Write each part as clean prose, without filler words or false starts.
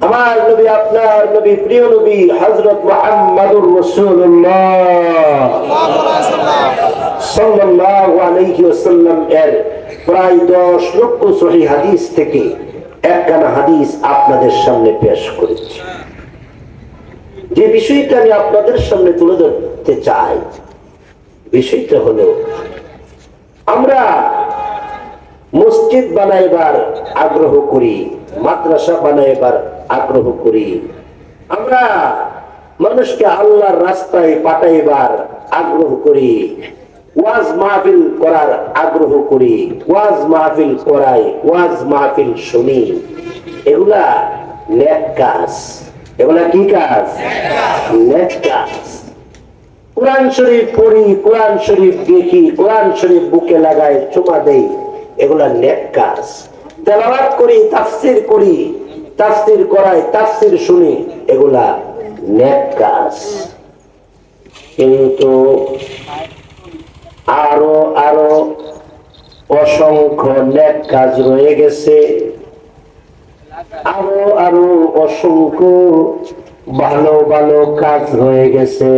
আমার নবী আপনার নবী প্রিয় নবী হযরত মুহাম্মদুর রাসূলুল্লাহ সাল্লাল্লাহু আলাইহি ওয়াসাল্লাম এর প্রায় 10 লক্ষ সহিহ হাদিস থেকে একখানা হাদিস আপনাদের সামনে পেশ করেছি। যে বিষয়টা আমি আপনাদের সামনে তুলে ধরতে চাই, বিষয়টা হলো আমরা মসজিদ বানাইবার আগ্রহ করি, মাদ্রাসা বানাইবার আগ্রহ করি, আমরা মানুষকে আল্লাহর রাস্তায় পাঠাইবার আগ্রহ করি, ওয়াজ মাহফিল করার আগ্রহ করি, ওয়াজ মাহফিল করাই, ওয়াজ মাহফিল শুনি। এগুলা নেক কাজ। এগুলা কি কাজ? নেক কাজ। কোরআন শরীফ পড়ি, কোরআন শরীফ দেখি, কোরআন শরীফ বুকে লাগাই, চুমা দেই, এগুলা নেক কাজ। তেলাওয়াত করি, তাফসীর করি, তাফসীর করাই, তাফসীর শুনি, এগুলা নেক কাজ। কিন্তু আরো আরো অসংখ্য নেক কাজ রয়ে গেছে, আরো আরো অসংখ্য ভালো ভালো কাজ রয়ে গেছে।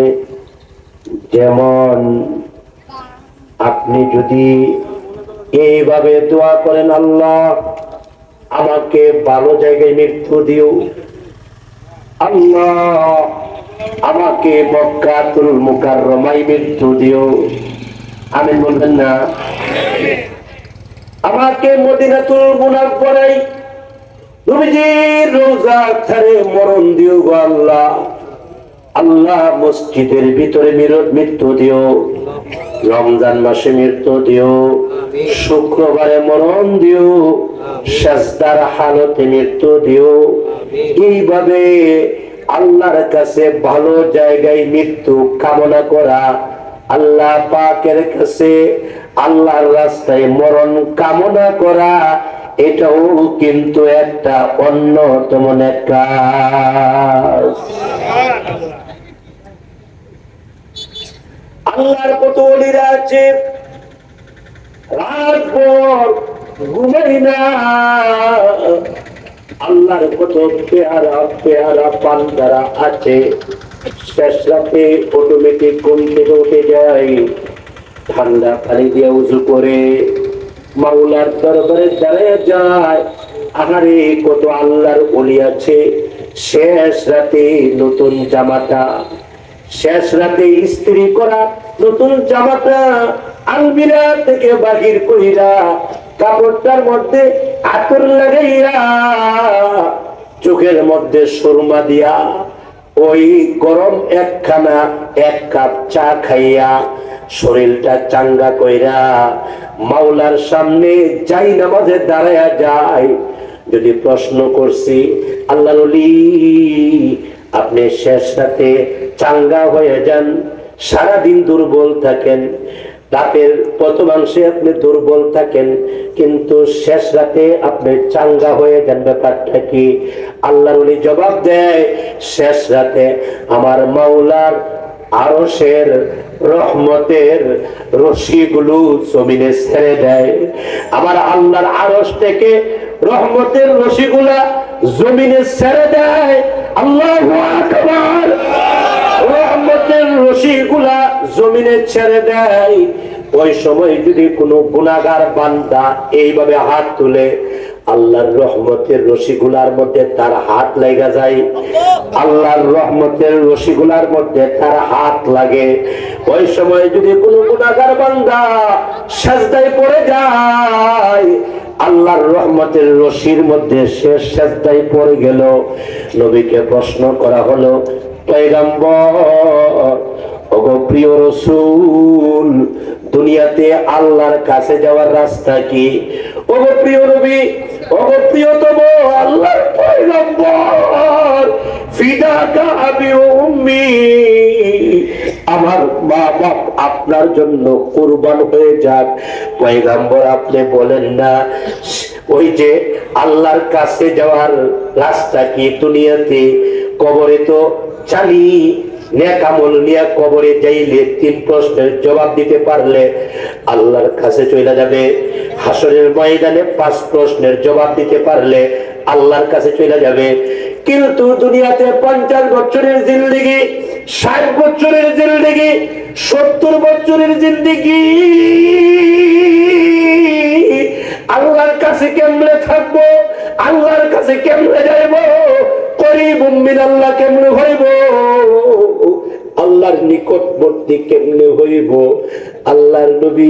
যেমন আপনি যদি এইভাবে দোয়া করেন, আল্লাহ আমাকে ভালো জায়গায় মৃত্যু দিও, আল্লাহ আমাকে মক্কাতুল মুকাররমায় মৃত্যু দিও, আমিন বলবেন না? আমাকে মদিনাতুল মুনাওয়ারায় নবীজির রওজার ধারে মরণ দিও গো আল্লাহ, আল্লাহ মসজিদের ভিতরে মৃত্যু দিও, রমজান মাসে মৃত্যু দিও, শুক্রবারে মরণ দিও, সাজদার হালতে মৃত্যু দিও। এইভাবে আল্লাহর কাছে ভালো জায়গায় মৃত্যু কামনা করা, আল্লাহ পাকের কাছে আল্লাহর রাস্তায় মরণ কামনা করা, এটাও কিন্তু একটা অন্যতম নেক কাজ। আল্লাহর কত ওলিরা আছে রাতভর ঘুমাই না, আল্লাহর কত পেয়ারা পেয়ারা বান্দারা আছে শেষ রাতে অটোমেটিক ঘুম থেকে উঠে যায়, ঠান্ডা পানি দিয়ে উযু করে মাওলার দরবারে দাঁড়িয়ে যায়। আহারে কত আল্লাহর ওলি আছে শেষ রাতে নতুন জামাটা, শেষ রাতে ইস্ত্রি করা নতুন জামাটা আলমিরা থেকে বাহির কইরা কাপড়টার মধ্যে আতর লাগাইয়া চোখের মধ্যে সুরমা দিয়া ওই গরম একখানা এক কাপ চা খাইয়া শরীরটা চাঙ্গা কইরা মাওলার সামনে যাই নামাজে দাঁড়ায়া যায়। যদি প্রশ্ন করছি, আল্লাহর ওলি আপনি শেষ রাতে চাঙ্গা হয়ে যান, সারাদিন দুর্বল থাকেন, রাতের প্রথমাংশে আপনি দুর্বল থাকেন, কিন্তু শেষ রাতে আপনি চাঙ্গা হয়ে যান, ব্যাপারটা কি? আল্লাহর ওলি জবাব দেয়, শেষ রাতে আমার মাওলার আরশের রহমতের রশিগুলো জমিনে ছেড়ে দেয়, আমার আল্লাহর আরশ থেকে রহমতের রশিগুলা জমিনে ছেড়ে দেয়। আল্লাহু আকবার। রহমতের রশিগুলা জমিনে ছেড়ে দেয়। ওই সময় যদি কোনো গুনাহগার বান্দা এইভাবে হাত তুলে, আল্লাহর রহমতের রশিগুলার মধ্যে তার হাত লাগা যায়, আল্লাহর রহমতের রশিগুলার মধ্যে তার হাত লাগে। ওই সময় যদি কোনো গুনাহগার বান্দা সিজদায় পড়ে যায়, আল্লাহর রহমতের রশির মধ্যে সে সিজদায় পড়ে গেল। নবীকে প্রশ্ন করা হলো, পয়গম্বর ওগো প্রিয় রাসূল, দুনিয়াতে আল্লাহর কাছে যাওয়ার রাস্তা কি? ওগো প্রিয় নবী, ওগো প্রিয়তম আল্লাহর পয়গম্বর, ফিদাকা আবি উম্মি, আমার মা বাপ আপনার জন্য কুরবান হয়ে যাক। পয়গম্বর আপনি বলেন না ওই যে আল্লাহর কাছে যাওয়ার রাস্তা কি দুনিয়াতে? কবরে তো জানি নেক আমল নিয়ে কবরে যাইলে 3 প্রশ্নের জবাব দিতে পারলে আল্লাহর কাছে চলে যাবে। হাসরের ময়দানে 5 প্রশ্নের জবাব দিতে পারলে আল্লাহর কাছে চলে যাবে। কিন্তু দুনিয়াতে 50 বছরের জিন্দেগি, 60 বছরের জিন্দেগি, 70 বছরের জিন্দেগি আল্লাহর কাছে কেমনে থাকবো, আল্লাহর কাছে কেমনে যাইব, করিবুম মিনাল্লাহ কেমনে হইব, আল্লাহর নিকটবর্তী কেমনে হইব। আল্লাহর নবী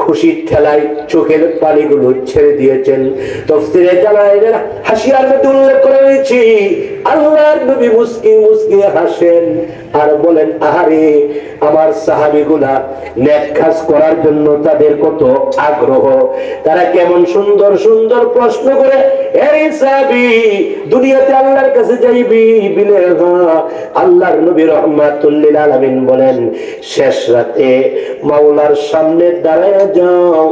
খুশির ঠেলায় চোখের পানিগুলো ছেড়ে দিয়েছেন। তাফসীরে জালালাইনের হাসিয়ার মধ্যে উল্লেখ করে রয়েছে, আল্লাহর নবী মুস্কি মুস্কি হাসেন আর বলেন, আহারে আমার সাহাবীগুলা নেক কাজ করার জন্য তাদের কত আগ্রহ, তারা কেমন সুন্দর সুন্দর প্রশ্ন করে, এই সাহাবী দুনিয়াতে আল্লাহর কাছে যাইবি বিলে? আল্লাহর নবী রাহমাতুল লিল আলামিন বলেন, শেষ রাতে মাওলার সামনে দাঁড়ায় যাও,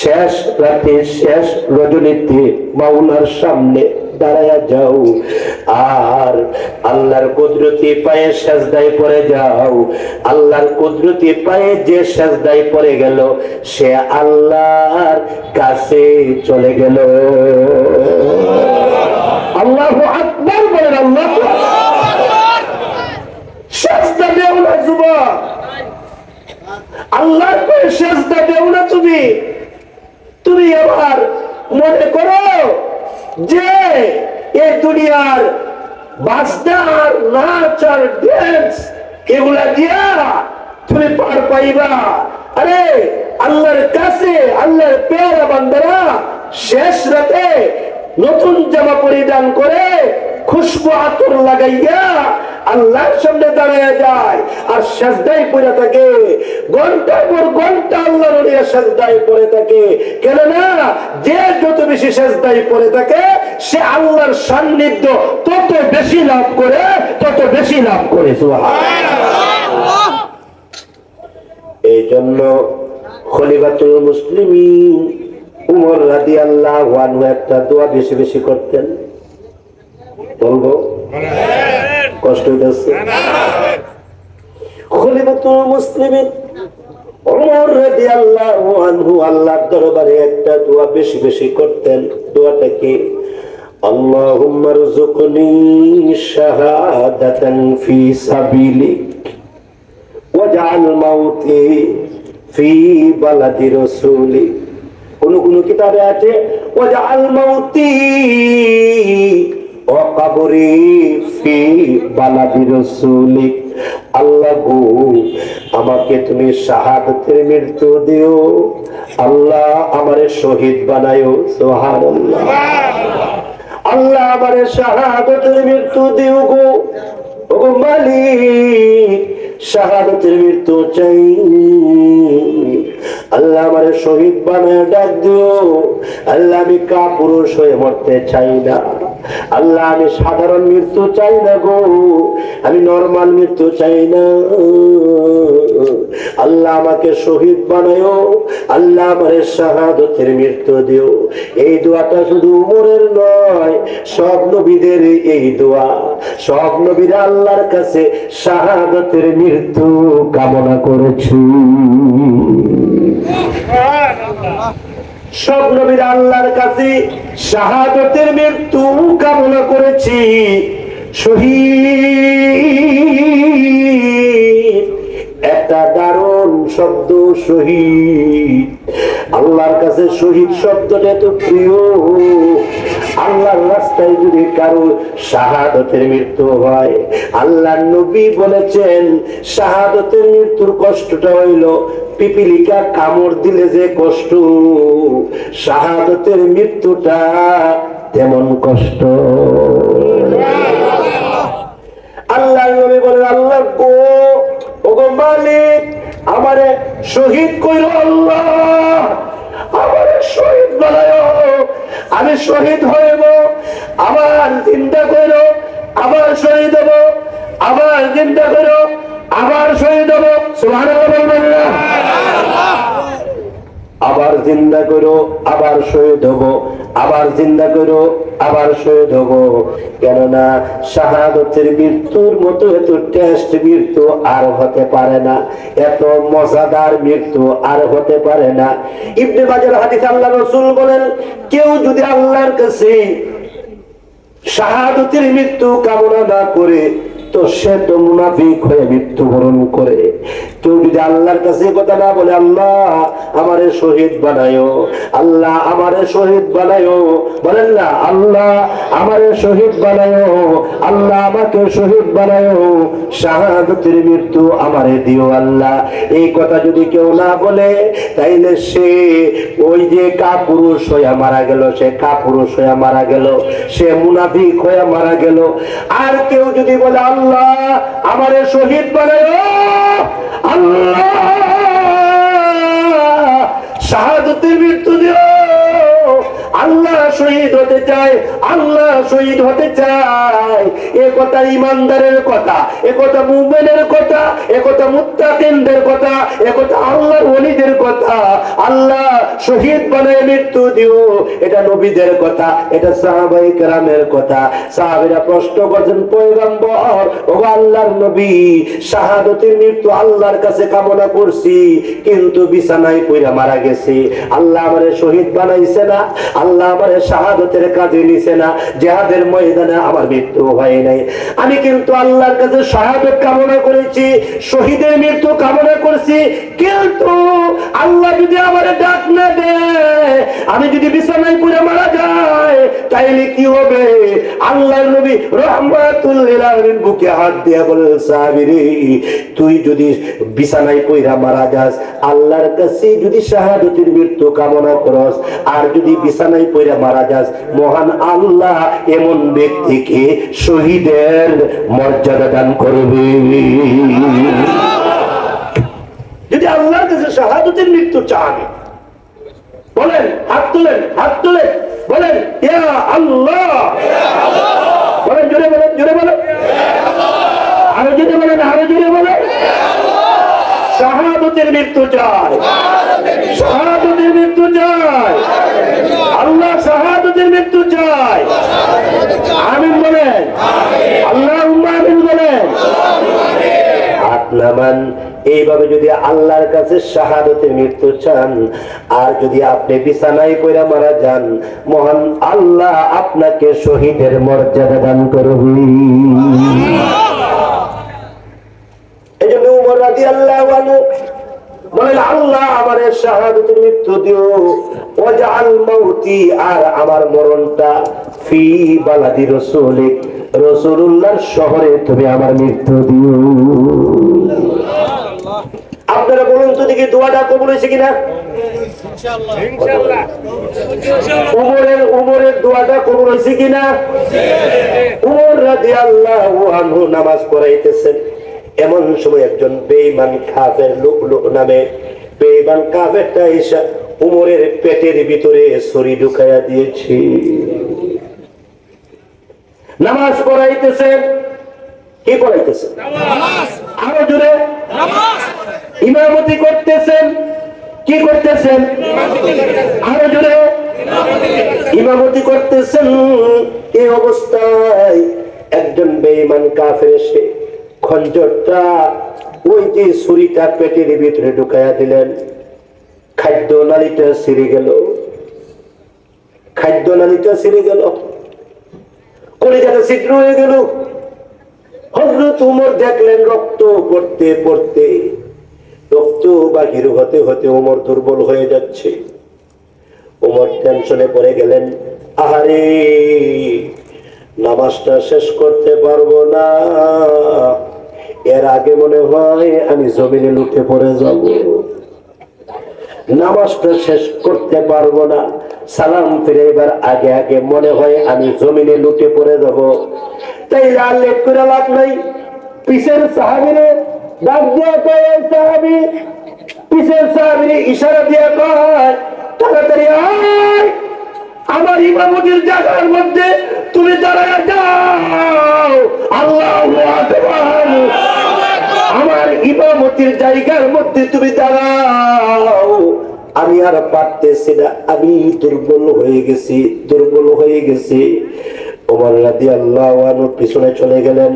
শেষ রাতে শেষ রজনীতে মাওলার সামনে দাঁড়ায়া যাও, আর আল্লাহর কুদরতি পায়ে সেজদায় পড়ে যাও। আল্লাহর কুদরতি পায়ে যে সেজদায় পড়ে গেল সে আল্লাহর কাছে চলে গেল। আল্লাহু আকবার বলেন, আল্লাহু আকবার। সেজদা দেও না যুবক, আল্লাহর পায়ে সেজদা দেও না তুমি। তুমি আবার মনে করো যে এই দুনিয়ার বাজনার নাচ আর ড্যান্স এগুলা দিয়া তুমি পার পাইবা। আরে আল্লাহর কাছে আল্লাহর পেয়ারা বান্দারা শেষ রাতে নতুন জামা পরিধান করে খুশবু আতর লাগাইয়া আল্লাহর সামনে দাঁড়ায় যায় আর সেজদায় পড়ে থাকে, ঘন্টার পর ঘন্টা আল্লাহর নিয়ে সেজদায় পড়ে থাকে। কেননা যে যত বেশি সেজদায় পড়ে থাকে সে আল্লাহর সান্নিধ্য তত বেশি লাভ করে, তত বেশি লাভ করে। সুবহানাল্লাহ। এই জন্য খলিফাতুল মুসলিমিন উমর রাদিয়াল্লাহু আনহু একটা দোয়া বেশি বেশি করতেন। বলবো? কষ্ট হইতেছে? খলিফাতুল মুসলিমিন ওমর রাদিয়াল্লাহু আনহু আল্লাহর দরবারে একটা দোয়া বেশি বেশি করতেন। দোয়াটা কি? আল্লাহুম্মা রযুকনি শাহাদাতান ফি সাবিলিক ওয়াজআল মাউতি ফি বালাদি রাসূলিক। কোন কোন কিতাবে আছে ওয়াজআল মাউতি ওয়া কবরি ফি বালাদি রাসূলিক। আল্লাহ গো, আমাকে তুমি শাহাদাতের মৃত্যু দিও, আল্লাহ আমারে শহীদ বানায়ো। সুবহানাল্লাহ। আল্লাহ আমারে শাহাদাতের মৃত্যু দিও গো, ও মালিক শাহাদাতের মৃত্যু চাই, আল্লাহ আমারে শহীদ বানায় ডাক দিও। আল্লাহ আমি কাপুরুষ হয়ে মরতে চাই না, আল্লাহ আমি সাধারণ মৃত্যু চাই না গো, আমি নরমাল মৃত্যু চাই না। আল্লাহ আমাকে শহীদ বানায়ো, আল্লাহ আমারে শাহাদাতের মৃত্যু দিও। এই দোয়াটা শুধু উমরের নয়, সব নবীদের এই দোয়া। সব নবীরা আল্লাহর কাছে শাহাদাতের মৃত্যু কামনা করেছি। সব নবীরা আল্লাহর কাছে শাহাদাতের মৃত্যু কামনা করেছি। শহীদ একটা দারুণ শব্দ, শহীদ। আল্লাহর কাছে শহীদ শব্দটা এত প্রিয়। আল্লাহর রাস্তায় যদি কারো শাহাদাতের মৃত্যু হয়, আল্লাহর নবী বলেছেন শাহাদাতের মৃত্যুর কষ্টটা হইল পিপিলিকা কামড় দিলে যে কষ্ট, শাহাদাতের মৃত্যুটা তেমন কষ্ট। আল্লাহর নবী বলেন, আল্লাহ গো, ওগো মালিক আমারে শহীদ কইরো, আল্লাহ আমারে শহীদ বানায়ো, আমি শহীদ হইব। আবার চিন্তা করো, আবার শহীদ হব, আবার চিন্তা করো, আবার শহীদ হব। সুবহানাল্লাহ বলবেন না? আবার জিন্দা করো, আবার শহীদ হব, আবার জিন্দা করো, আবার শহীদ হব। কেননা শাহাদাতের মৃত্যুর মতো এত টেস্ট মৃত্যু আর হতে পারে না, এত মজাদার মৃত্যু আর হতে পারে না। ইবনে মাজার হাদিস, আল্লাহ রাসূল বলেন, কেউ যদি আল্লাহর কাছে শাহাদাতের মৃত্যু কামনা না করে তো সে তো মুনাফিক হয়ে মৃত্যুবরণ করে। কেউ যদি আল্লাহর কাছে কথা না বলে, আল্লাহ আমারে শহীদ বানায়ো, আল্লাহ আমারে শহীদ বানায়ো, বলেন না আল্লাহ আমারে শহীদ বানায়ো, আল্লাহ আমাকে শহীদ বানায়ো, শাহাদাতের মৃত্যু আমারে দিও আল্লাহ, এই কথা যদি কেউ না বলে, তাইলে সে ওই যে কাপুরুষ হয়ে মারা গেল, সে কাপুরুষ হয়ে মারা গেল, সে মুনাফিক হয়ে মারা গেল। আর কেউ যদি বলে, আল্লাহ আমারে শহীদ বানায়ো, আল্লাহ শাহাদাতের মৃত্যু দিও, আল্লাহ শহীদ হতে চায়, আল্লাহ শহীদ হতে চায়, এ কথা ইমানদারের কথা, এ কথা মুমিনের কথা, এ কথা মুত্তাকিনদের কথা, এ কথা আল্লাহর ওলিদের কথা। আল্লাহ শহীদ বানায় মৃত্যু দিও, এটা নবীদের কথা, এটা সাহাবায়ে কেরামের কথা। সাহাবীরা প্রশ্ন করেন, পয়গম্বর ও আল্লাহর নবী, শাহাদাতের মৃত্যু আল্লাহর কাছে কামনা করছি, কিন্তু বিছানায় পড়ে মারা গেছে, আল্লাহ আমারে শহীদ বানাইছে না, আল্লাহ আমার শাহাদাতের কাজে নিছে না, জিহাদের ময়দানে আমার মৃত্যু হয় নাই, আমি কিন্তু আল্লাহর কাছে শাহাদাত কামনা করেছি, শহীদের মৃত্যু কামনা করছি, কিন্তু আল্লাহ যদি আমারে ডাক না দেয়, আমি যদি বিছানায় পড়ে মারা যায়, তাইলে কি হবে? আল্লাহর নবী রাহমাতুল লিল আলামিন বুকে হাত দিয়ে বলেন, সাহাবীরে তুই যদি বিছানায় পড়ে মারা যাস, আল্লাহর কাছে যদি শাহাদাতের মৃত্যু কামনা করস, আর যদি বিছানায় পড়ে মারা যাস, মহান আল্লাহ এমন ব্যক্তিকে শহীদের মর্যাদা দান করবে। যদি আল্লাহর কাছে শাহাদাতের মৃত্যু চান, বলেন হাত তুলেন, হাত তুলে বলেন ইয়া আল্লাহ, বলেন জোরে বলেন, জোরে বলেন, আরো জোরে বলেন, আরো জোরে বলেন, শাহাদাতের মৃত্যু চাই, শাহাদাতের মৃত্যু চাই, আল্লাহ শাহাদাতের মৃত্যু চাই, আমিন বলেন, আল্লাহুম্মা আমিন বলেন। হাত নামান। এইভাবে যদি আল্লাহর কাছে শাহাদাতের মৃত্যু চান, আর যদি আপনি বিছানায় পড়ে মারা যান, মহান আল্লাহ আপনাকে শহীদের মর্যাদা দান করবে। এজন্য ওমর রাদিয়াল্লাহু আনহু বলেন, আল্লাহ আমারে শাহাদাতের মৃত্যু দিও, ওয়াজআল মাউতি, আর আমার মরণটা ফি বালাদি রাসূলিক, রাসূলুল্লাহর শহরে তুমি আমার মৃত্যু দিও। আপনারা বলুন তো দেখি, দোয়াটা কবুল হয়েছে কিনা? ইনশাআল্লাহ, ইনশাআল্লাহ। উমরের দোয়াটা কবুল হয়েছে কিনা? উমর রাদিয়াল্লাহু আনহু নামাজ পড়াইতেছেন, এমন সময় একজন বেঈমান কাফের লুক নামে বেঈমান কাফেরটা এসে উমরের পেটের ভিতরে ছুরি ঢুকাইয়া দিয়েছে। নামাজ পড়াইতেছেন, কি পড়াইতেছেন? নামাজ। আরো জোরে নামাজ। ইমামতি করতেছেন, কি করতেছেন? আরো জোরে ইমামতি করতেছেন। এই অবস্থায় একজন বেঈমান কাফের এসে খঞ্জরটা, ওই যে ছুরিটা পেটের ভিতরে ঢুকাইয়া দিলেন, খাদ্য নালীটা ছিঁড়ে গেল, খাদ্য নালীটা ছিঁড়ে গেল, কলিজাটা ছিদ্র হয়ে গেল। হযরত ওমর দেখলেন রক্ত পড়তে পড়তে, রক্ত বাহির হতে হতে ওমর দুর্বল হয়ে যাচ্ছে। ওমর টেনশনে পড়ে গেলেন, আহারে নামাজটা শেষ করতে পারবো না, এর আগে মনে হয় আমি জমিনে লুটে পড়ে যাব, নামাজটা শেষ করতে পারবো না, সালাম ফিরে এবার আগে আগে মনে হয় আমি জমিনে লুটে পড়ে যাব। তাই আর লেট করে লাভ নাই, পিছের সাহাবীরে ডাক দিয়ে কয়, সাহাবী, পিছের সাহাবীরে ইশারা দিয়ে কয়, তাড়াতাড়ি আয়, আমার ইমামতির জায়গার মধ্যে তুমি দাঁড়ায় যাও, আল্লাহু আকবার, আমার ইমামতির জায়গার মধ্যে তুমি দাঁড়াও, আমি আর পারতেছি না, আমি দুর্বল হয়ে গেছি, দুর্বল হয়ে গেছি। ওমর রাদিয়াল্লাহু আনহু পিছনে চলে গেলেন,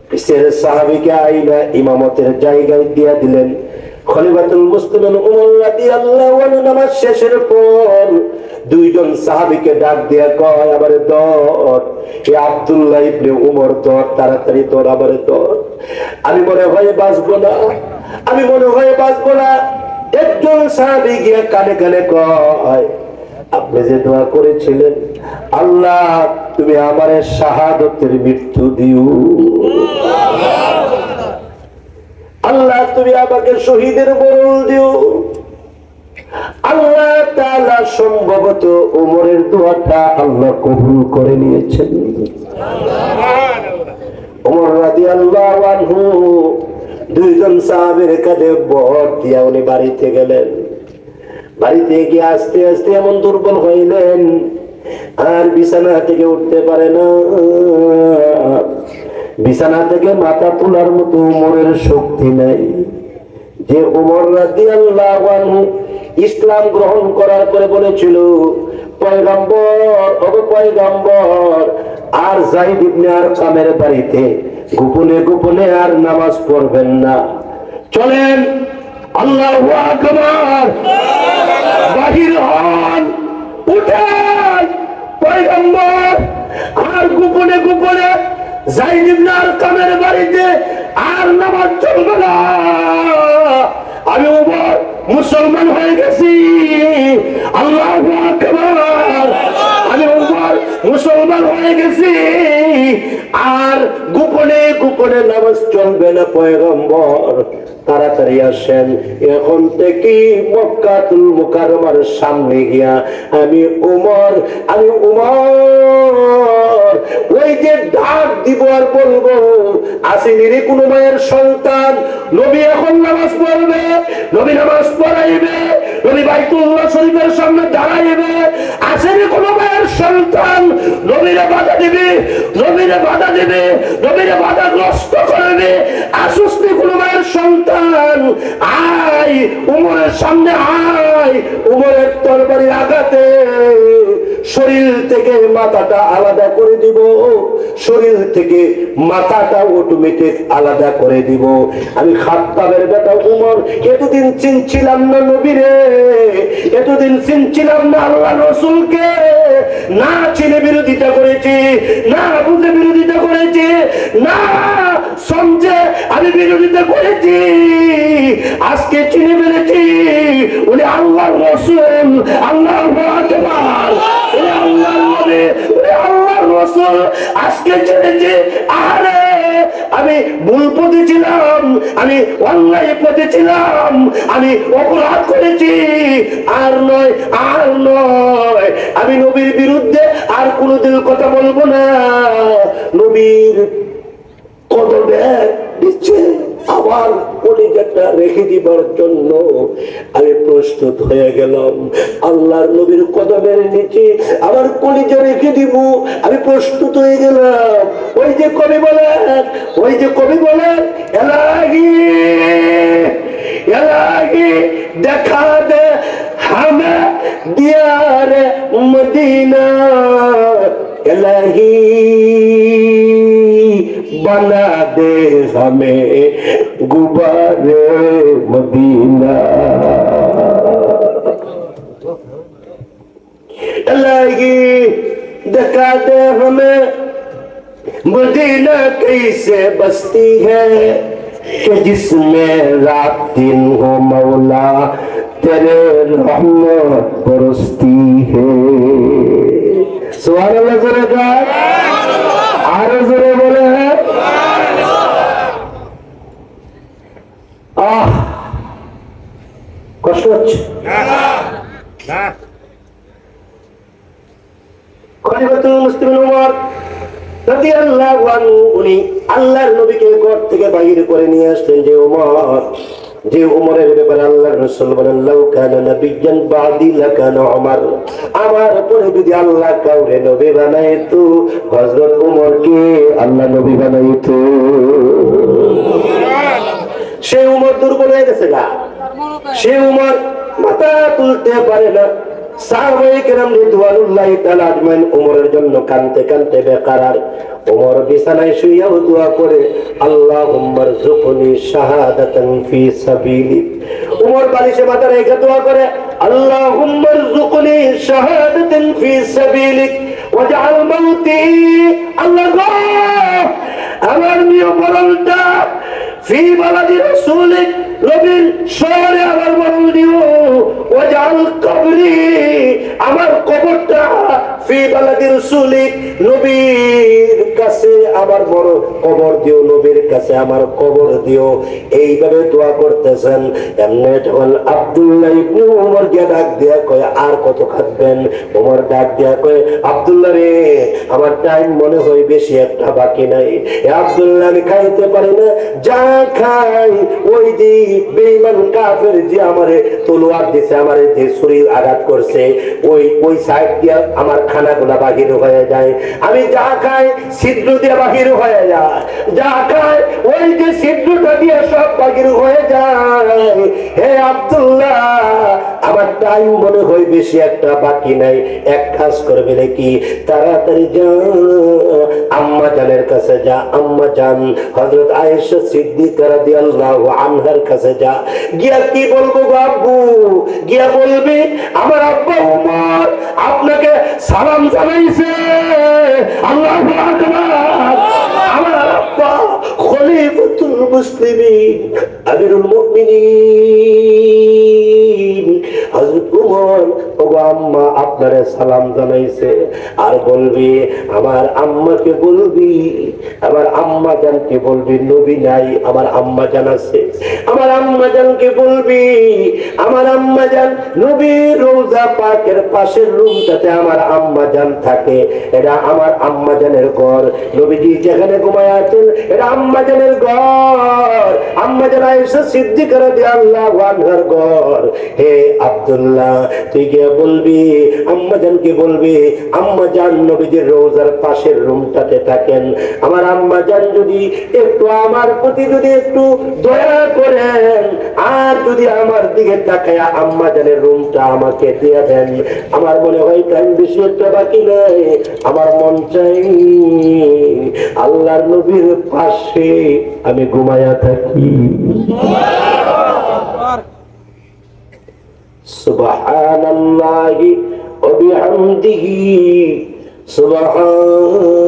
পিছের সাহাবীকে আইনা ইমামতের জায়গায় দিয়ে দিলেন। খলিফাতুল মুসলিমিন ওমর রাদিয়াল্লাহু আনহু নামাজ শেষের পর দুইজন সাহাবীকে ডাক দিয়া কয়, আবার দৌড়, এ আব্দুল্লাহ ইবনে উমর দৌড়, তাড়াতাড়ি দৌড়, আবার দৌড়, আমি মনে হয় বাঁচবো না, আমি মনে হয় বাঁচবো না। একজন সাহাবী গিয়া কানে কানে কয়, আপনি যে দোয়া করেছিলেন, আল্লাহ তুমি আমারে শাহাদতের মৃত্যু দিও, আল্লাহ তুমি আমাকে শহীদের মরণ দিও। আল্লাহ তাআলা সম্ভবত ওমরের দোয়াটা আল্লাহ কবুল করে নিয়েছেন। ওমর রাদিয়াল্লাহু আনহু দুইজন সাহাবীর কাঁধে ভর দিয়া উনি বাড়িতে গেলেন। বাড়িতে গিয়ে আস্তে আস্তে এমন দুর্বল হইলেন, আর বিছানা থেকে উঠতে পারে না, বিছানা থেকে মাথা তোলার মতো ওমরের শক্তি নাই। যে ওমর রাদিয়াল্লাহু আনহু ইসলাম গ্রহণ করার পরে বলেছিল, পয়গম্বর, ওগো পয়গম্বর, আর যায়েদ ইবনে আরকামের বাড়িতে গোপনে গোপনে আর নামাজ পড়বেন না, চলেন আল্লাহু আকবার, বাহির হন, উঠেন পয়গম্বর, আর গোপনে গোপনে যায়েদ ইবনে আরকামের বাড়িতে আর নামাজ চলবে না। আমি ওমর মুসলমান হয়ে গেছি, আল্লাহু আকবার, আমি ওমর মুসলমান হয়ে গেছি, আর গোপনে গোপনে নামাজ চলবে না। পয়গম্বর তাড়াতাড়ি আসেন, এখন থেকে মক্কাতুল মুকাররমার সামনে গিয়া আমি ওমর ওই যে ডাক দিব আর বলবো, আসেনি রে কোন মায়ের সন্তান, নবী এখন নামাজ পড়বে, নবী নামাজ পড়াইবে, নবী বাইতুল্লাহ শরীফের সামনে দাঁড়াইবে, আসেনি কোন মায়ের সন্তান, নবীরে বাধা দিবে, নবীরে বাধা দিবে, নবীরে বাধাগ্রস্ত করবে, আসুসনি কোন মায়ের সন্তান, আয় উমরের সামনে আয়, উমরের তরবারির আঘাতে শরীর থেকে মাথাটা আলাদা করে দিব, শরীর থেকে মাথাটা অটোমেটিক আলাদা করে দিব। আমি খাত্তাবের বেটা উমর, এতদিন চিনছিলাম না নবীরে, এতদিন চিনছিলাম না আল্লাহ রাসূলকে, না চিনে বিরোধিতা করেছি, না বুঝে বিরোধিতা করেছি, না সমঝে আমি বিরোধিতা করেছি, আজকে চিনে ফেলেছি উনি আল্লাহর রাসূল, আল্লাহু আকবার, উনি আল্লাহর নবী, উনি আল্লাহর রাসূল, আজকে চিনেছি। আরে আমি ভুল পথে ছিলাম, আমি অন্যায় পথে ছিলাম, আমি অপরাধ করেছি, আর নয়, আর নয়, আমি নবীর বিরুদ্ধে আর কোনোদিন কথা বলবো না। নবীর কদমে নিচে আমার কলিজাটা রেখে দিবার জন্য আমি প্রস্তুত হয়ে গেলাম। আল্লাহর নবীর কদমের নিচে আমার কলিজা রেখে দিব, আমি প্রস্তুত হয়ে গেলাম। ওই যে কবি বলেন, ওই যে কবি বলেন, এলাহি এলাহি দেখা দে হামে দিয়ারে মদিনা, এলাহি बना दे हमें गुबारे मदीना, इलाही दिखा दे हमें मदीना कैसे बसती है, कि जिसमें रात दिन हो मौला तेरे रहमत बरसती है। सुभान अल्लाह जरा आरो जरा बोले हैं। কষ্ট হচ্ছে খলিফাতুল মুসলিমিন ওমর রাদিয়াল্লাহু আনহু উনি আল্লাহর নবীকে ঘর থেকে বাইর করে নিয়ে আসলেন। যে উমরের ব্যাপারে আল্লাহর রাসূল বলেন, লাউ কানা নাবিয়্যান বাদি লাকানা উমর, আমার পরে যদি আল্লাহ কাউরে নবী বানাইতো হযরত উমরকে আল্লাহ নবী বানাইতো। সে উমর দুর্বল হয়ে গেছে না, সে উমর মাথা তুলতে পারে না। সাহাবায়ে কেরাম রিদওয়ানুল্লাহি তাআলা আজমাইন উমরের জন্য কাঁদতে কাঁদতে বেকারার। উমর বিছানায় শুয়েও দোয়া করে, আল্লাহুম্মা রযুকনি শাহাদাতান ফি সাবিলিক। উমর বালিশে মাথা রেখে দোয়া করে, اللهم ارزقني شهادة في سبيلك واجعل موتي الله আমার নিয়ে মরণটা ফি বালাদি রাসূলিক নবীর শহরে আমার মরণ দিও ওয়াজআল কবরি আমার কবরটা ফি বালাদি রাসূলিক নবীর কাছে আমার বড় কবর দিও নবীর কাছে আমার কবর দিও এইভাবে দোয়া করতেছেন এমনি যখন আব্দুল্লাহ ইবনে ওমর গিয়ে ডাক দিয়া কয় আর কত খাবেন ওমর ডাক দিয়া কয় আব্দুল্লাহ রে আমার টাইম মনে হয় বেশি একটা বাকি নাই আব্দুল্লাহ আমি খাইতে পারি না যা খাই ওই যে বেঈমান কাফের যে আমারে তলোয়ার দিছে আমারে যে ছুরি আঘাত করছে ওই সাইড দিয়ে আমার খানাগুলা বাহির হয়ে যায় আমি যা খাই ছিদ্র দিয়ে বাহির হয়ে যায় যা খাই ওই যে ছিদ্রটা দিয়ে সব বাহির হয়ে যায় হে আব্দুল্লাহ আমার টাইম মনে হয় বেশি একটা বাকি নাই এক কাজ করবে নাকি তাড়াতাড়ি যা আম্মা জানের কাছে যা আম্মা জান হযরত আয়েশা সিদ্দিকা রাদিয়াল্লাহু আনহার কাছে যা গিয়া কি বলবো গো আব্বু গিয়া বলবি আমার আব্বা ওমর আপনাকে সালাম জানাইছে আল্লাহু আকবার আমার আব্বা খলিফাতুল মুসলিমিন আমিরুল মুমিনিন হযরত ওমর ওগো আম্মা আপনারে সালাম জানাইছে আর বলবি আমার আম্মাকে বলবি আমার আম্মা জানকে বলবি নবী নাই আমার আম্মা জান আছে আমার আম্মা জানকে বলবি আমার আম্মা জান নবীর রওজা পাকের পাশের রুমটাতে আমার আম্মা জান থাকে এটা আমার আম্মা জানের ঘর নবীজি যেখানে ঘুমায় আছেন এটা আম্মা জানের ঘর আম্মা জান আয়েশা সিদ্দিকা রাদিয়াল্লাহু আনহার ঘর হে আব্দুল্লাহ তুই গিয়ে বলবি আম্মা জানকে বলবি আম্মা জান নবীজির রওজার পাশের রুমটাতে থাকেন আমার আম্মা জান যদি একটু আমার প্রতি যদি একটু দয়া করেন আর যদি আমার দিকে তাকায় আম্মা জানের রুমটা আমাকে দিয়ে দেন আমার মনে হয় টাইম বেশি একটা বাকি নাই আমার মন চাই আল্লাহর নবীর পাশে আমি ঘুমায়া থাকি সুবহানাল্লাহি ওয়া বিহামদিহি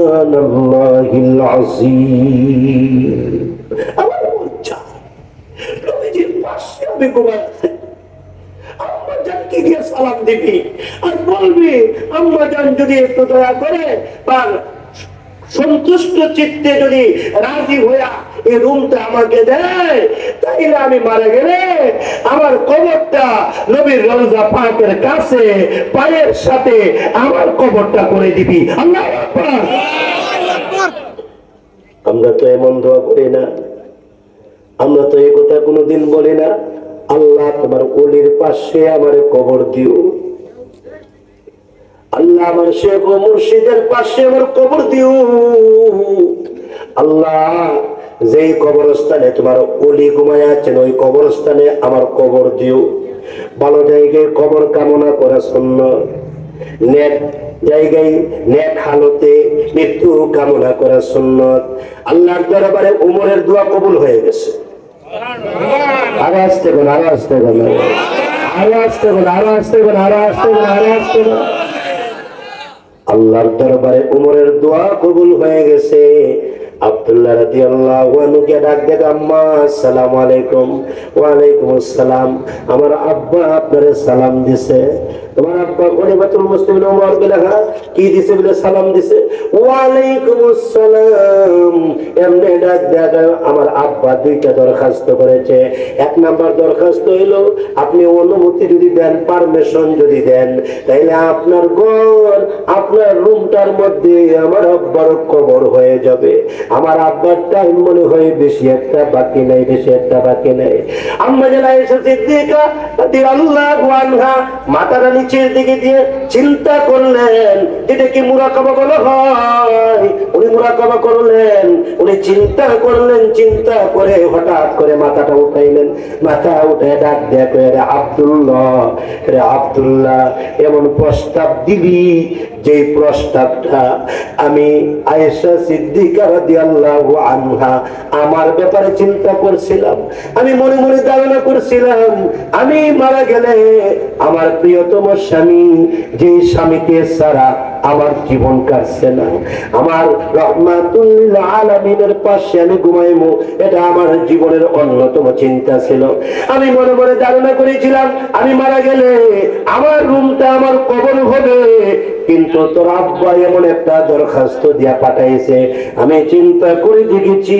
সুবহানাল্লাহিল আযীম আমার মন চায় নবীজির পাশে আমি ঘুমায়া থাকি আম্মা জানকে গিয়ে সালাম দিবি আর বলবি আম্মা জান যদি একটু দয়া করে বা সন্তুষ্ট চিত্তে যদি রাজি হইয়া এই রুমটা আমাকে দেয় তাইলে আমি মারা গেলে আমার কবরটা নবীর রওজা পাকের কাছে পায়ের সাথে আমার কবরটা করে দিবি আল্লাহু আকবার আমরা তো এমন দোয়া করি না আমরা তো এই কথা কোনোদিন বলি না আল্লাহ তোমার ওলির পাশে আমার কবর দিও আল্লাহ আমার শেখ ও মুর্শিদের পাশে আমার কবর দিও আল্লাহ যেই কবরস্থানে তোমার ওলি ঘুমায় আছেন ওই কবরস্থানে আমার কবর দিও ভালো জায়গায় কবর কামনা করা সুন্নাত নেক জায়গায় নেক হালতে মৃত্যু কামনা করা সুন্নাত আল্লাহর দরবারে ওমরের দোয়া কবুল হয়ে গেছে আওয়াজ দেবেন আওয়াজ দেবেন আওয়াজ দেবেন আওয়াজ দেবেন আওয়াজ দেবেন আওয়াজ দেবেন আল্লাহর দরবারে ওমরের দোয়া কবুল হয়ে গেছে আব্দুল্লাহ রাদিয়াল্লাহু আনহু কে ডাক দেন আম্মা আসসালামু আলাইকুম ওয়া আলাইকুম আসসালাম আমার আব্বা আপনারে সালাম দিছে তোমার আব্বা খলিফাতুল মুসলিমিন ওমর বিলহা কি দিছে বলে সালাম দিছে ওয়া আলাইকুম আসসালাম এমনি ডাক দেন আমার আব্বা দুইটা দরখাস্ত করেছে এক নাম্বার দরখাস্ত হলো আপনি অনুমতি যদি দেন পারমিশন যদি দেন তাইলে আপনার ঘর আপনার রুমটার মধ্যে আমার আব্বার কবর হয়ে যাবে আমার আব্বার টাইম মনে হয় বেশি একটা বাকি নাই বেশি একটা বাকি নাই আম্মা জান আয়েশা সিদ্দিকা রাদিয়াল্লাহু আনহা মাথাটা নিচের দিকে দিয়ে চিন্তা করলেন এটা কি মুরাকাবা বলা হয় উনি মুরাকাবা করলেন উনি চিন্তা করলেন, চিন্তা করে হঠাৎ করে মাথাটা উঠাইলেন, মাথা উঠে ডাক দেয়া করে, রে আব্দুল্লাহ, রে আব্দুল্লাহ, এমন প্রস্তাব দিবি যে প্রস্তাবটা আমি আয়েশা সিদ্দিকা রাদিয়াল্লাহু আনহা আমার ব্যাপারে চিন্তা করছিলাম, আমি মনে মনে ধারণা করছিলাম আমি মারা গেলে আমার প্রিয়তম স্বামী, যে স্বামীকে ছাড়া আমার জীবন কাটছে না, আমার রহমাতুল লিল আলামিনের পাশে আমি ঘুমাইমু, এটা আমার জীবনের অন্যতম চিন্তা ছিল। আমি মনে মনে ধারণা করেছিলাম আমি মারা গেলে আমার রুমটা আমার কবর হবে, কিন্তু তোর আব্বা এমন একটা দরখাস্ত দিয়া পাঠাইছে, আমি চিন্তা করে দেখেছি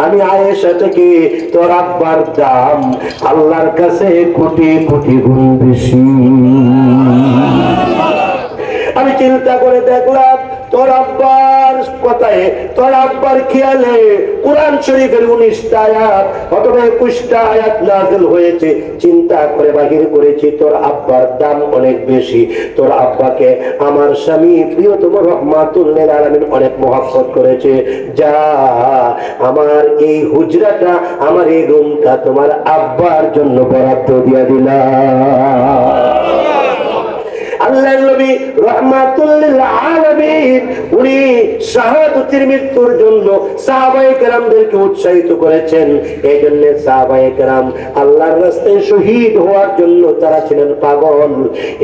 আমি আয়েশা থেকে তোর আব্বার দাম আল্লাহর কাছে কোটি কোটি গুণ বেশি। আমি চিন্তা করে দেখলাম তোর আব্বার কথায়, তোর আব্বার খেয়ালে কোরআন শরীফের 19টা আয়াত অথবা 21টা আয়াত নাযিল হয়েছে। চিন্তা করে বাহির করেছি তোর আব্বার দাম অনেক বেশি, তোর আব্বাকে আমার স্বামী প্রিয়তম রহমাতুল লিল আলামিন অনেক মহব্বত করেছে। যা আমার এই হুজরাটা, আমার এই রুমটা তোমার আব্বার জন্য বরাদ্দ দিয়া দিলাম। আল্লাহর নবী রাহমাতুল লিল আলামিন উনি শাহাদাতের মৃত্যুর জন্য সাহাবায়ে কেরামদেরকে উৎসাহিত করেছেন। এই জন্য সাহাবায়ে কেরাম আল্লাহর রাস্তায় শহীদ হওয়ার জন্য তারা ছিলেন পাগল।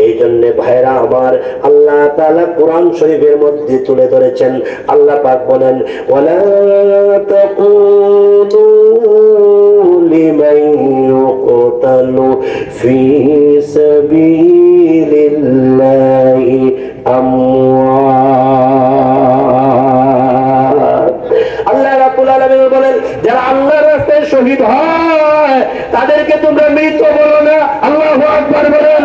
এই জন্য ভাইরা আমার, আল্লাহ তাআলা কোরআন শরীফের মধ্যে তুলে ধরেছেন, আল্লাহ পাক বলেন, ওয়ালা তাকুনু লিমান ইউকতালু ফি সাবিলিল্লাহি আমওয়াত। আল্লাহ রাব্বুল আলামিন বলেন, যারা আল্লাহর রাস্তায় শহীদ হয় তাদেরকে তোমরা মৃত বলো না। আল্লাহু আকবার বলেন।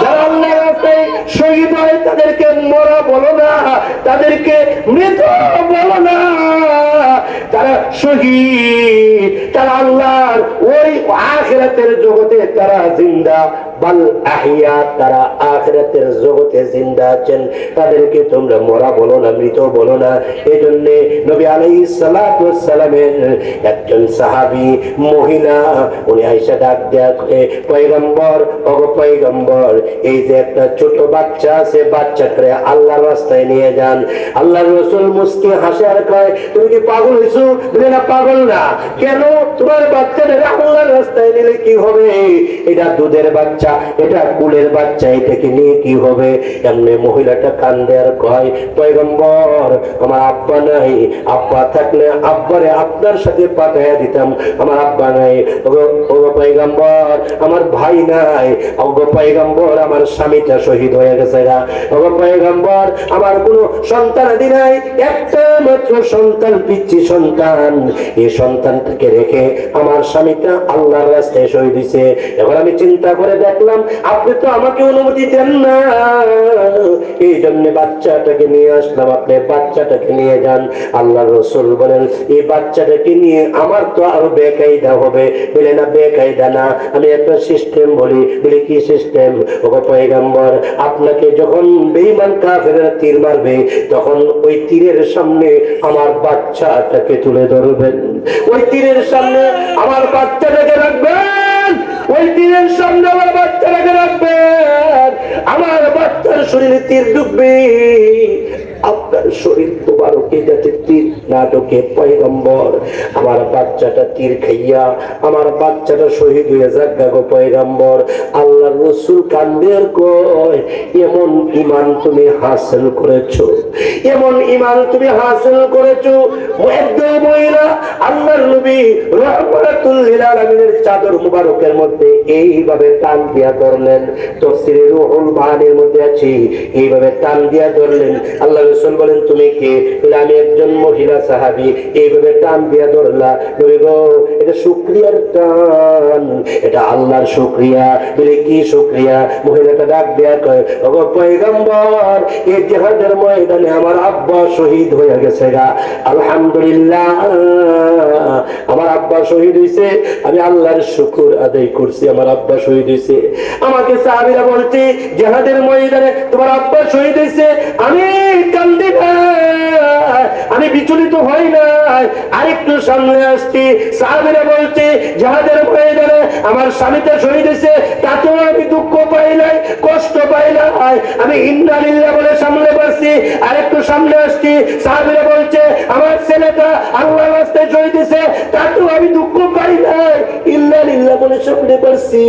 যারা আল্লাহর রাস্তায় শহীদ হয় তাদেরকে মরা বলো না, তাদেরকে মৃত বলো না। তারা শহীদ, তারা আল্লাহর ওই আখিরাতের জগতে তারা জিন্দা, বাল আহিয়া, তারা আখিরাতের জগতে জিন্দা আছেন। তাদেরকে তোমরা মরা বলো না, মৃত বলো না। এই জন্য নবী আলাইহিস সালাতু ওয়াস সালামের একজন সাহাবী মহিলা, উনি আয়েশা ডাক দেয়া করে, পয়গম্বর, ওগো পয়গম্বর, এই যে একটা ছোট বাচ্চা আছে, বাচ্চাটাকে আল্লাহর রাস্তায় নিয়ে যান। আল্লাহর রাসূল মুস্কি হাসে আর কয়, তুমি কি পাগল হইছো? বলে না, পাগল না। কেন? তোমার বাচ্চাটা আল্লাহর রাস্তায় নিলে কি হবে? এটা দুধের বাচ্চা, এটা কুলের বাচ্চা, এটাকে নিয়ে কি হবে? এমনি মহিলাটা কান্দে আর কয়, পয়গম্বর, আমার আব্বা নাই, আব্বা থাকলে আব্বারে আপনার সাথে পাঠাইয়া দিতাম, আমার আব্বা নাই। ওগো পয়গম্বর, আমার ভাই নাই। ওগো পয়গম্বর, আমার স্বামীটা শহীদ হয়ে গেছে। ওগো পয়গম্বর, আমার কোনো সন্তানাদি নাই, একটা মাত্র সন্তান, পিচ্চি সন্তান। এই সন্তানটাকে রেখে আমার স্বামীটা আল্লাহর রাস্তায় শহীদ হয়েছে। এখন আমি চিন্তা করে দেখলাম আপনি তো আমাকে অনুমতি দেন না, এই জন্য বাচ্চাটাকে নিয়ে আসলাম, আপনি বাচ্চাটাকে নিয়ে যান। আল্লাহর রাসূল বলেন, এই বাচ্চাটাকে নিয়ে আমার তো আরো বেকায়দা হবে। বলে না, বেকায়দা না, আমি একটা সিস্টেম বলি। বলে কি সিস্টেম? ওগো পয়গম্বর, আপনাকে যখন বেঈমান কাফেররা তীর মারবে তখন ওই তীরের সামনে আমার বাচ্চাটাকে তুলে ধরবেন, ওই তীরের সামনে আমার বাচ্চাটাকে রাখবেন, ওই তীরের সামনে আমার বাচ্চাটাকে রাখবেন। আমার বাচ্চার শরীরে তীর ঢুকবে, আপনার শরীর মুবারকে যাতে তীর না ঢোকে। পয়গম্বর, আমার বাচ্চাটা তীর খাইয়া আমার বাচ্চাটা শহীদ হয়ে যাক গো পয়গম্বর। আল্লাহর রাসূল কান্দে আর কয়, এমন ঈমান তুমি হাসিল করেছো, এমন ঈমান তুমি হাসিল করেছো। একদম মহিলা আল্লাহর নবী রাহমাতুল লিল আলামিনের চাদর মুবারকের মধ্যে এইভাবে টান দিয়া ধরলেন। তাফসীরে রুহুল মানির মধ্যে আছে, এইভাবে টান দিয়া ধরলেন। আল্লাহ রাসূল বলেন, তুমি কে? বলে, আমি একজন মহিলা সাহাবী। এইভাবে টান দিয়া ধরলা। নবী গো, এটা শুকরিয়ার টান, এটা আল্লাহর শুকরিয়া। বলে, কি শুকরিয়া? মহিলাটা ডাক দেয়া কয়, ওগো পয়গম্বর, এই জিহাদের ময়দানে আমার আব্বা শহীদ হয়ে গেছে গা, আলহামদুলিল্লাহ। আমার আব্বা শহীদ হয়েছে, আমি আল্লাহর শুকর আদায় করছি, আমার আব্বা শহীদ হয়েছে। আমাকে সাহাবীরা বলছে জিহাদের ময়দানে তোমার আব্বা শহীদ হয়েছে, আমি কান্দি না, আমি বিচলিত হই না। আরেকটু সামনে আসছি, সাহাবীরা বলছে জিহাদের ময়দানে আমার স্বামীটা শহীদ হয়েছে, তাতেও আমি দুঃখ পাই নাই, কষ্ট পাই নাই, আমি ইন্না লিল্লাহ বলে সামনে পাচ্ছি। আরেকটু সামনে আসছি, সাহাবীরা বলছে আমার ছেলেটা আল্লাহর রাস্তায় শহীদ হয়েছে, তাতেও আমি দুঃখ পাই নাই, ইন্না লিল্লাহ বলে সামনে পাচ্ছি।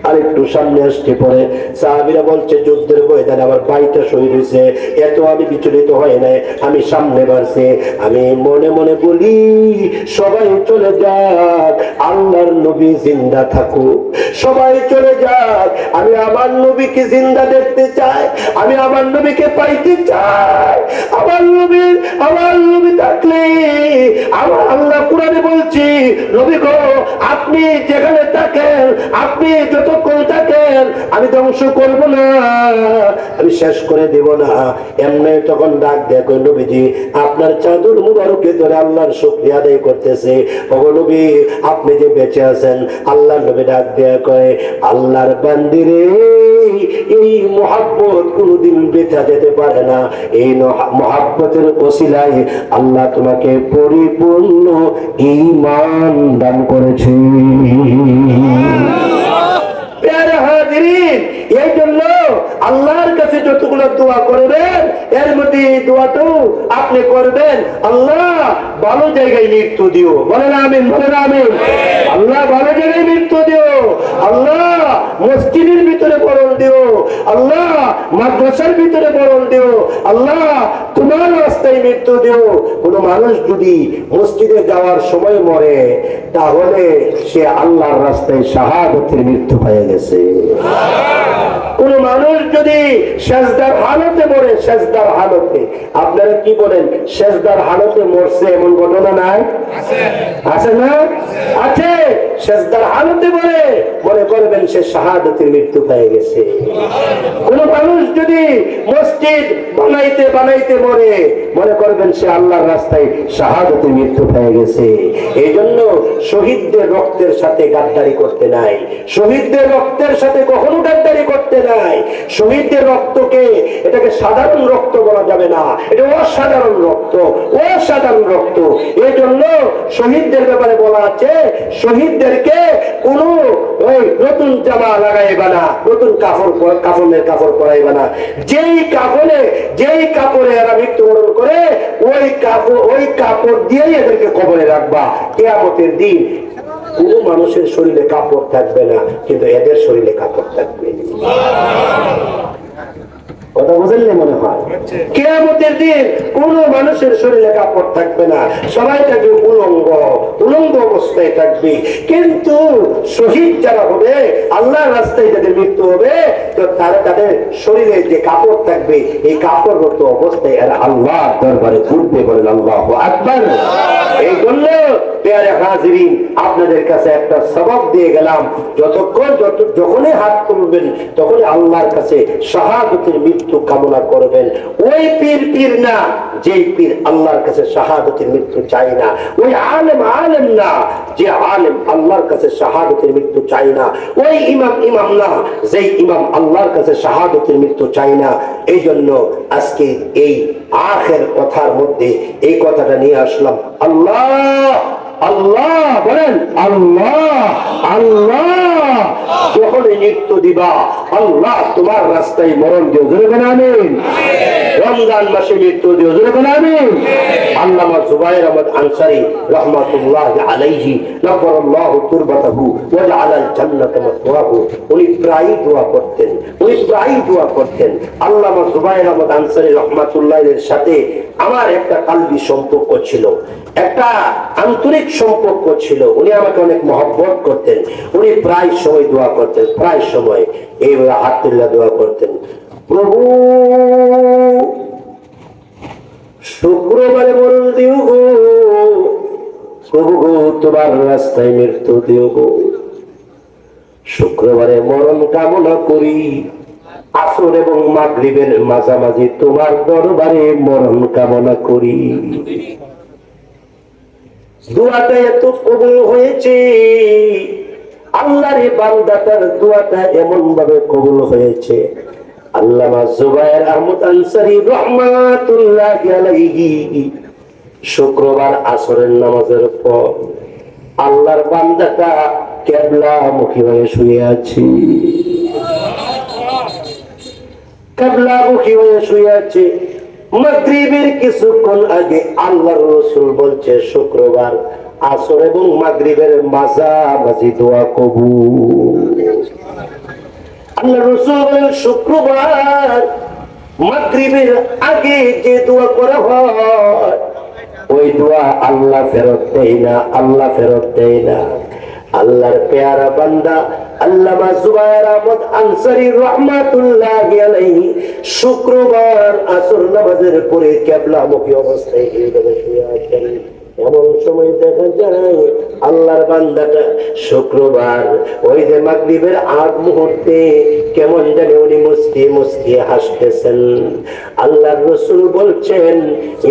আরেকটু সামনে আসতে পরে সাহাবীরা বলছে যুদ্ধের ময়দানে আমার ভাইটা শহীদ হয়েছে, এত আমি বিচলিত হয় নাই, আমি সামনে বাড়ছে। আমি মনে মনে বলি সবাই চলে যাক, আল্লাহর নবী জিন্দা থাকুক, সবাই চলে যাক, আমি আমার নবীকে জিন্দা দেখতে চাই, আমি আমার নবীকে পাইতে চাই। আমার নবী থাকলে আমার আল্লাহ কোরআনে বলছি নবী গো আপনি যেখানে থাকেন, আপনি যতক্ষণ থাকেন আমি ধ্বংস করব না, আমি শেষ করে দেব না। এমনি তখন ডাক দেয় কই নবীজি আপনার চাদর মুবারকে ধরে আল্লাহর শুকরিয়া আদায় করতেছে, ওগো নবী আপনি যে বেঁচে আছেন। আল্লাহর নবী ডাক দেয়া কয় আল্লাহর বান্দিরে এই মুহাব্বত কোনদিন বৃথা যেতে পারে না, এই মুহাব্বতের ওসিলায় আল্লাহ তোমাকে পরিপূর্ণ ঈমান দান করেছে। প্যারা হাজিরিন, এই জন্য আল্লাহর কাছে যতগুলো দোয়া করবেন এর মধ্যে এই দোয়াটাও আপনি করবেন, আল্লাহ ভালো জায়গায় মৃত্যু দিও, বলেন আমিন, বলেন আমিন। আল্লাহ ভালো জায়গায় মৃত্যু দিও, আল্লাহ মসজিদের ভিতরে মরণ দিও, আল্লাহ মাদ্রাসার ভিতরে মরণ দিও, আল্লাহ তোমার রাস্তায় মৃত্যু দিও। কোন মানুষ যদি মসজিদে যাওয়ার সময় মরে তাহলে সে আল্লাহর রাস্তায় শাহাদাতের মৃত্যু পেয়ে গেছে। কোন মানুষ যদি সেজদার হালতে মরে, সেজদার হালতে, আপনারা কি বলেন সেজদার হালতে মরছে এমন ঘটনা নাই? আছে না? আছে। সেজদার হালতে মনে করবেন সে শাহাদাতের মৃত্যু পেয়ে গেছে। কোন মানুষ যদি মসজিদ বানাইতে মনে করবেন সে আল্লাহর রাস্তায় শাহাদাতের মৃত্যু পেয়ে গেছে। এই জন্য শহীদদের রক্তের সাথে গাদ্দারি করতে নাই, শহীদদের রক্তের সাথে কখনো গাদ্দারি করতে নাই। শহীদদের রক্তকে এটাকে সাধারণ রক্ত বলা যাবে না, এটা অসাধারণ রক্ত, অসাধারণ রক্ত। এই জন্য শহীদদের ব্যাপারে বলা আছে শহীদদেরকে কোন নতুন জামা লাগাইবা না, নতুন কাফনের কাপড় পরাইবা না। যেই কাপড়ে এরা মৃত্যুবরণ করে ওই কাপড় দিয়েই এদেরকে কবরে রাখবা। কিয়ামতের দিন কোন মানুষের শরীরে কাপড় থাকবে না, কিন্তু এদের শরীরে কাপড় থাকবে। কথা বুঝলেন মনে হয়? কিয়ামতের দিন কোন মানুষের শরীরে কাপড় থাকবে না, সবাই থাকবে উলঙ্গ অবস্থায় থাকবে। কিন্তু শহীদ যারা হবে, আল্লাহর রাস্তায় যাদের মৃত্যু হবে, তো তাদের শরীরে যে কাপড় থাকবে এই কাপড়গত অবস্থায় এরা আল্লাহর দরবারে ঘুরবে, বলেন আল্লাহু আকবার। এই জন্য প্যারে হাজিরিন আপনাদের কাছে একটা সবক দিয়ে গেলাম, যখনই হাত তুলবেন তখনই আল্লাহর কাছে শাহাদাতের মৃত্যু কামনা করবেন। ওই পীর না যেই পীর আল্লাহর কাছে শাহাদাতের মৃত্যু চায় না, ওই আলেম না যে আলেম আল্লাহর কাছে শাহাদাতের মৃত্যু চায় না, ওই ইমাম না যেই ইমাম আল্লাহর কাছে শাহাদাতের মৃত্যু চায় না। এই জন্য আজকে এই আখের কথার মধ্যে এই কথাটা নিয়ে আসলাম। আল্লাহ বলেন, আল্লাহ যখন মৃত্যু দিবা আল্লাহ তোমার রাস্তায় মরণ দিও, জোরে বলেন আমিন। রমজান মাসে মৃত্যু দিও, জোরে বলেন আমিন। আল্লামা জুবায়ের আহমদ আনসারী রাহমাতুল্লাহ আলাইহি নাফারাল্লাহু তুরবাতাহু ওয়া জাআলাল জান্নাতা মাসওয়াহু, উনি প্রায়ই দোয়া করতেন। আল্লামা জুবায়ের আহমদ আনসারী রাহমাতুল্লাহের সাথে আমার একটা কালবি সম্পর্ক ছিল, একটা আন্তরিক সম্পর্ক ছিল। উনি আমাকে অনেক মহব্বত করতেন। উনি প্রায় সময় দোয়া করতেন, প্রায় সময় এইভাবে হাত তুলে দোয়া করতেন, প্রভু শুক্রবারে মরণ দিও গো, প্রভু গো তোমার রাস্তায় মৃত্যু দিও গো, শুক্রবারে মরণ কামনা করি, আসর এবং মাগরিবের মাঝামাঝি তোমার দরবারে মরণ কামনা করি। দোয়াটা এত কবুল হয়েছে, আল্লাহর এই বান্দাটার দোয়াটা এমন ভাবে কবুল হয়েছে, আল্লামা জুবায়ের আহমদ আনসারী রাহমাতুল্লাহি আলাইহি শুক্রবার আসরের নামাজের পর আল্লাহর বান্দাটা কিবলামুখী হয়ে শুয়ে আছে, কিবলামুখী হয়ে শুয়ে আছে। মাগরিবের কিছুক্ষণ আগে আল্লাহর রাসূল বলছে শুক্রবার আসর এবং মাগরিবের মাঝামাঝি দোয়া কবুল। আল্লাহর রাসূল বলেন শুক্রবার মাগরিবের আগে যে দোয়া করা হয় ওই দোয়া আল্লাহ ফেরত দেয় না, আল্লাহ ফেরত দেয় না। আল্লাহর পেয়ারা বান্দা আল্লামা জুবায়ের আহমদ আনসারী রাহমাতুল্লাহি আলাইহি শুক্রবার আসর নামাজের পরে কিবলামুখী অবস্থায় এইভাবে শুয়ে আছেন। এমন সময় দেখা যায় আল্লাহর বান্দাটা শুক্রবার ওই যে মাগরিবের আগ মুহূর্তে কেমন জানি উনি মুস্কি মুস্কি হাসতেছেন। আল্লাহর রাসূল বলছেন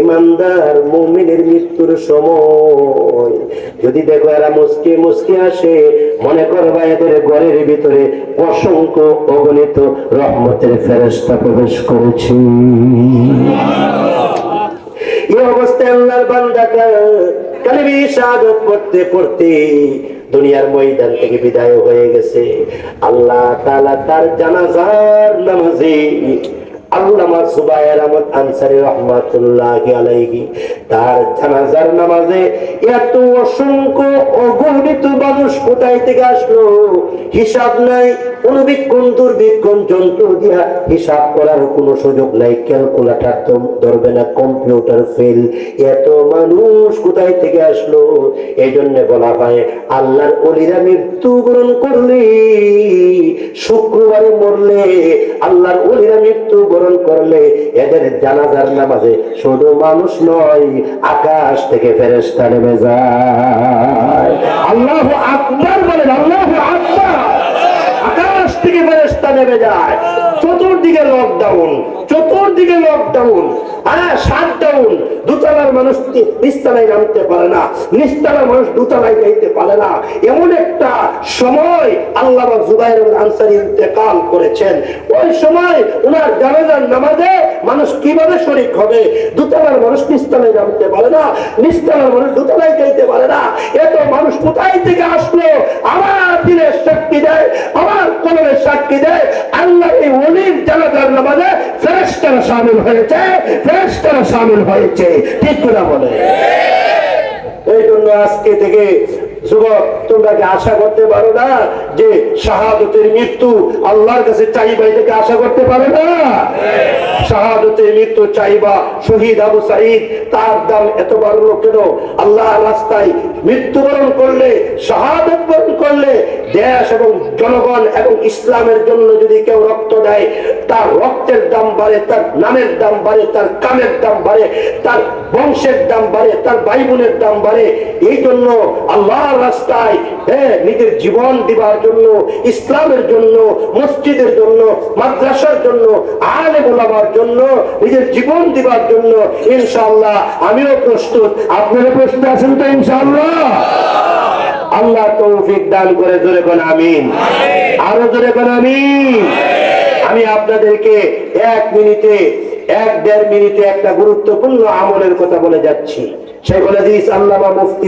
ইমানদার মুমিনের মৃত্যুর সময় যদি দেখো এরা মুস্কি মুস্কি আসে, মনে করবা এদের ঘরের ভিতরে অসংখ্য অগণিত রহমতের ফেরেশতা প্রবেশ করেছে। এই অবস্থায় আল্লাহর বান্দাটা কালিমা শাহাদাত পড়তে পড়তে দুনিয়ার ময়দান থেকে বিদায় হয়ে গেছে। আল্লাহ তাআলা তার জানাজার নামাজে আল্লামা জুবায়ের আহমদ আনসারী রাহমাতুল্লাহি আলাইহি তার জানাজার নামাজে এত অসংখ্য অগণিত মানুষ কোথায় থেকে আসলো হিসাব নাই। অনুবীক্ষণ দুর্বীক্ষণ যন্ত্র দিয়া হিসাব করার কোনো সুযোগ নাই, ক্যালকুলেটর তো ধরবে না, কম্পিউটার ফেল। এত মানুষ কোথায় থেকে আসলো? এই জন্য বলা হয় আল্লাহর ওলিরা মৃত্যুবরণ করলে, শুক্রবারে মরলে, আল্লাহর ওলিরা মৃত্যুবরণ করলে এদের জানাজার নামাজে শুধু মানুষ নয় আকাশ থেকে ফেরেশতা নেমে যায়। আল্লাহু আকবার বলেন, আল্লাহু আকবার। আকাশ থেকে ফেরেশতা নেমে যায়। চতুর্দিকে লকডাউন, চতুর্দিকে লকডাউন, শাটডাউন। দোতলার মানুষ নিচতলায় নামতে পারে না, নিচতলার মানুষ দোতলায় যাইতে পারে না। এমন একটা সময় আল্লামা জুবায়ের আনসারী ইন্তেকাল করেছেন। ওই সময় ওনার জানাজার নামাজে মানুষ কিভাবে শরীক হবে? দোতলার মানুষ নিচতলায় নামতে পারে না, নিচতলার মানুষ দোতলায় যাইতে পারে না। এত মানুষ কোথায় থেকে আসলো? আমার দিনের সাক্ষী দেয়, আমার কলমের সাক্ষী দেয় আল্লাহ এই ওলির জানাজার নামাজে ফেরেশতারা শামিল হয়েছে, ফেরেশতারা শামিল হয়েছে। ঠিক করে বলে। এই জন্য আজকে থেকে যুবক তোমরা কি আশা করতে পারো না যে শাহাদতের মৃত্যু আল্লাহর কাছে চাইবা? এটাকে আশা করতে পারো না? শাহাদতের মৃত্যু চাইবা। শহীদ আবু সাঈদ তার দাম এত বাড়লো কেন? আল্লাহর রাস্তায় মৃত্যুবরণ করলে, শাহাদত বরণ করলে দেশ এবং জনগণ এবং ইসলামের জন্য যদি কেউ রক্ত দেয় তার রক্তের দাম বাড়ে, তার নামের দাম বাড়ে, তার কামের দাম বাড়ে, তার বংশের দাম বাড়ে, তার ভাই বোনের দাম বাড়ে। এই জন্য আল্লাহর রাস্তায় নিজের জীবন দিবার জন্য, ইসলামের জন্য, মসজিদের জন্য, মাদ্রাসার জন্য, আলেম ওলামার জন্য নিজের জীবন দিবার জন্য ইনশাআল্লাহ আমিও প্রস্তুত। আপনারা প্রস্তুত আছেন তো ইনশাআল্লাহ? আল্লাহ তৌফিক দান করে। জোরে কোন আমিন, আরো জোরে কোন আমিন। আমি আপনাদেরকে 1-1.5 মিনিটে একটা গুরুত্বপূর্ণ আমলের কথা বলে যাচ্ছি। শেখুল হাদিস আল্লামা মুফতি